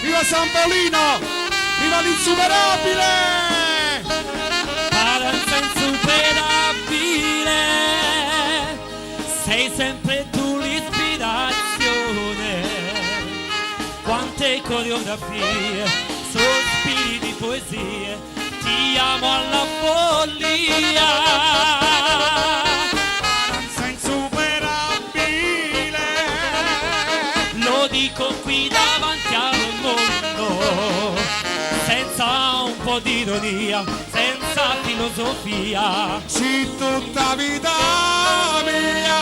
Viva San Paolino! Viva l'insuperabile! Parenza insuperabile, sei sempre tu l'ispirazione. Quante coreografie, sospiri di poesie, ti amo alla follia. Parenza insuperabile, Lo dico qui davanti al mondo, senza un po' di ironia, senza filosofia. sì, tutta vita mia.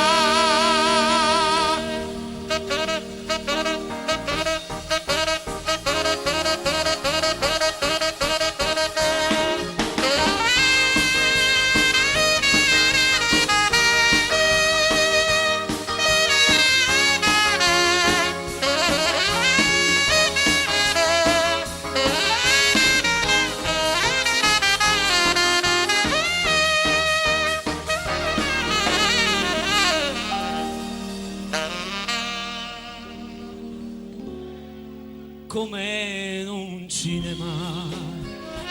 Come in un cinema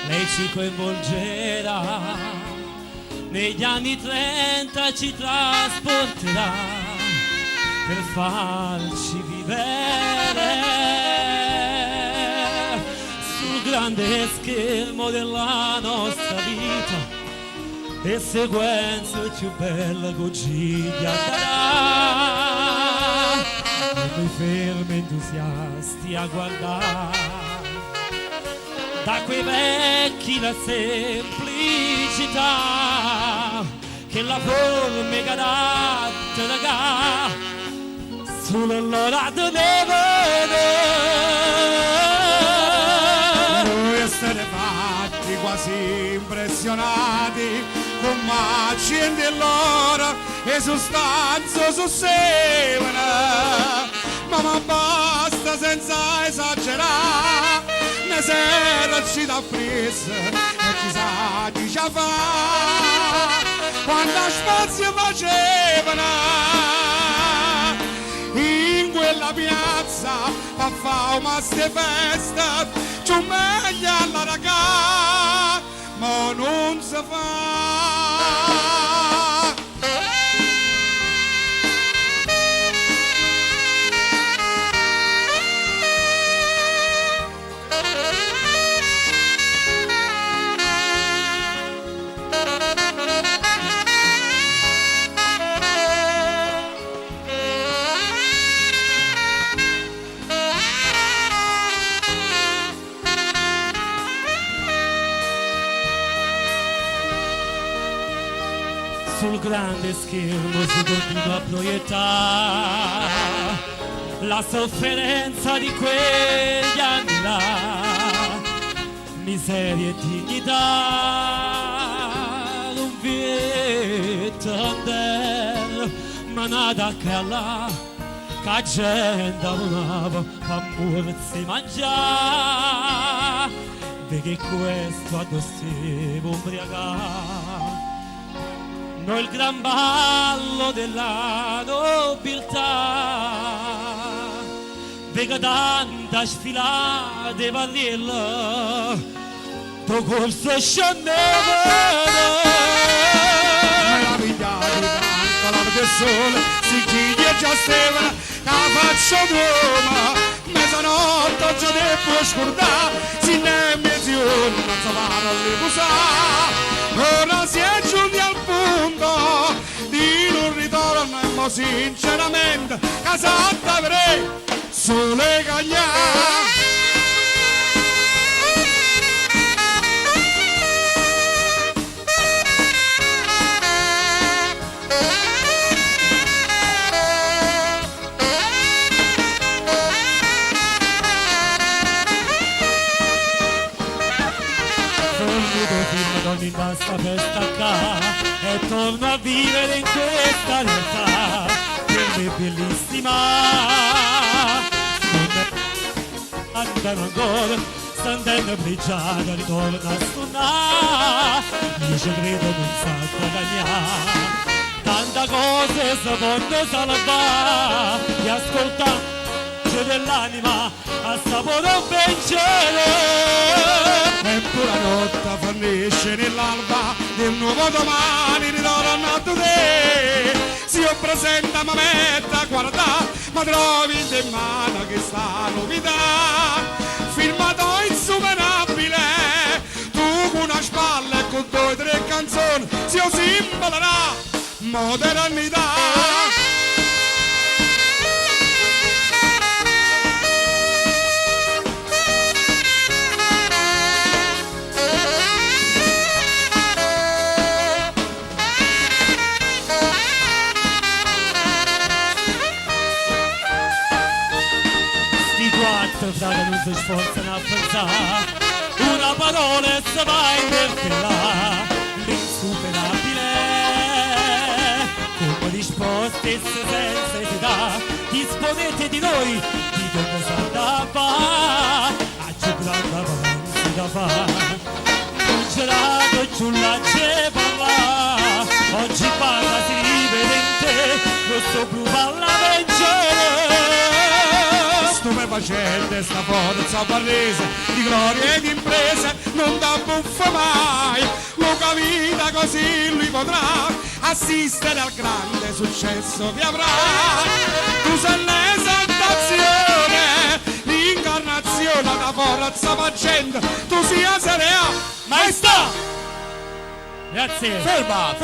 lei ci coinvolgerà, negli anni 30 ci trasporterà per farci vivere sul grande schermo della nostra vita, e sequenze più belle Gogiglia darà. E noi fermi entusiasti a guardare da quei vecchi la semplicità che la forma caratterica sull'orato neve. Noi essere fatti quasi impressionati con macini e l'ora e sostanza su semina, ma basta senza esagerare, ne sera ci dà presa e ci sa di già fa quando spazio facevano in quella piazza a fare una ste festa, ci meglio alla ragazza ma non si fa. Sul grande schermo si continua a proiettare la sofferenza di quegli anni là, miseria e dignità, un Vietnam, ma nada che là, che gente volava a morsi mangiare, vedi questo addossivo ubriacare. Noi il gran ballo della nobiltà, vega tanta sfilata di barriella, tuo corso scendeva. Meravigliato tanto l'ora del sole, si chiglia già stevano, la faccia d'uomo, mezzanotte già devo scordare, si ne mezzogiorno non si va a riposare. Ora si è giunti al punto di non ritorno, sinceramente, casata avrei sulle cagnate. Mi basta per staccare e torno a vivere in questa realtà che è bellissima. Andando ancora, stando brigata, ritorno a suonare, io ci credo non sa guadagnare, tante cose si possono salvare, e ascolta luce dell'anima assapora un pensiero. E pure la notte fornisce nell'alba del nuovo domani ritorno a te. Se io presenta mi metto a guardare, ma trovi in mano che sta novità. Firmato insuperabile, tu con una spalla e con 2 o 3 canzoni, si io simbolerà modernità. Quattro frate non si sforzano a pensare, una parola e si va a interpellare, l'insuperabile, come risposte senza età, disponete di noi, di dove si andava, a più grande avanti da fare, un gelato e giulla c'è parla, oggi parla si rivede in te, lo so più parla vincere. Stupefacente sta forza barrese di gloria e di imprese non da buffa mai. Luca vita così lui potrà assistere al grande successo che avrà. Tu sei l'esaltazione, l'incarnazione da forza facendo, tu sia Serea Maestà! Grazie! Ferma!